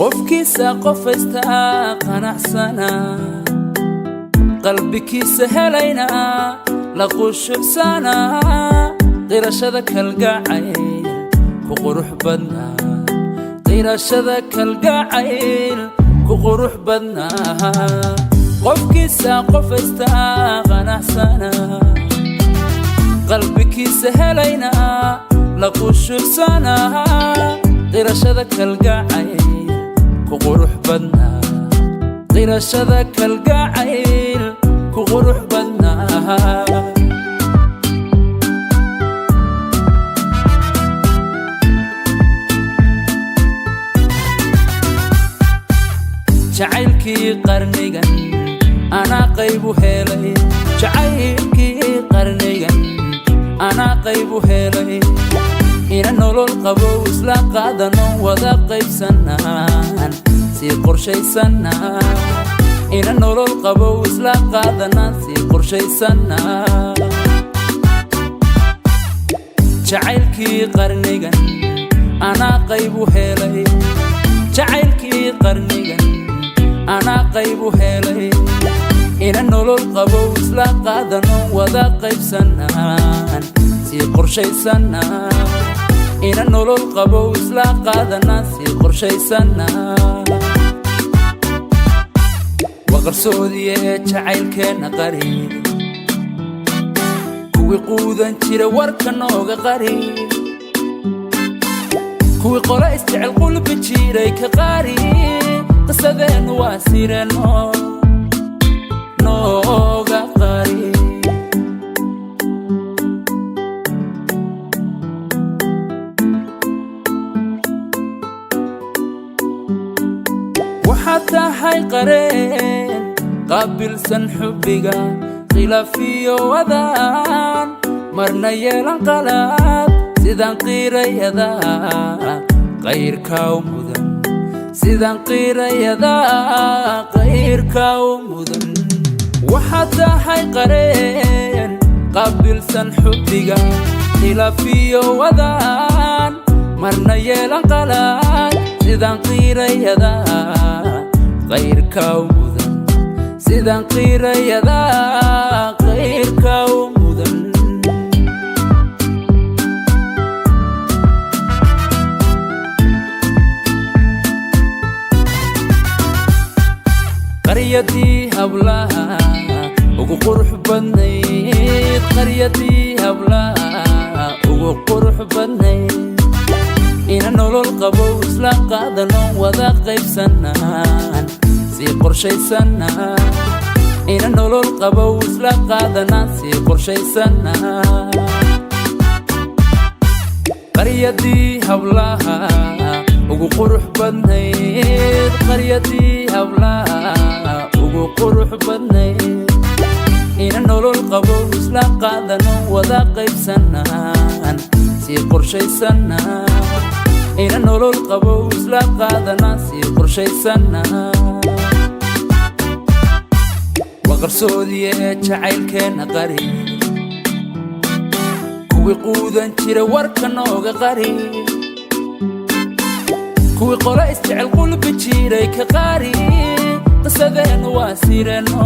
qofkiisa qofaysta qanacsana qalbigiisa helayna la qushubsana qirashada kalgacayl ku qurux badna qirashada kalgacayl ku qurux badna qofkiisa qofaysta qanacsana qalbigiisa helayna la qushubsana qirashada kalgacayl ku qurux badna qirashada kalgacayl ku qurux badna jacaylkii qarnigan ana qaybu helay jacaylkii qarnigan ana qaybu helay ina nolol qabo isla qaadano wada qaybsanaan si qorshaysana ina nolol qabo isla qaadana si qorshaysana jacaylkii qarnigan ana qaybu helay jacaylkii qarnigan ana qaybu helay ina nolol qabo isla qaadano wada qaybsanaan si qorshaysana ina nolol qabo isla qaadana si qorshaysana waqarsoodiye jacaylkeena qari kuwi quudan jira warka nooga qari kuwi qola isjecel qulbi jiray ka qari qisadeenu waa sireno nooga qari وحتى هاي قرين قابل سن حبيقا خلافي وذان مرنا يلان قلاب سيدان قيرا يدا غير كاو مدن سيدان قيرا يدا غير كاو مدن وحتى هاي قرين قابل سن حبيقا خلافي وذان مرنا يلان قلاب سيدان قيرا يدا غير كاو مدن سيدان قيرا يدا غير كاو مدن قريتي هبلها ugu qurux badnayd qaryadii hablaha ugu qurux badnayd ina nolol qabo isla qaadano wada qaybsanaan si qorshaysana ina nolol qabo isla qaadana si qorshaysana qaryadii hablaha ugu qurux badnayd qaryadii hablaha ugu qurux badnayd ina nolol qabo isla qaadano wada qaybsanaan si qorshaysana ina nolol qabo isla qaadana si qorshaysana waqarsoodiye jacaylkeena qari kuwi quudan jira warka nooga qari kuwi qola isjecel qulbi jiray ka qari qisadeenu waa sireno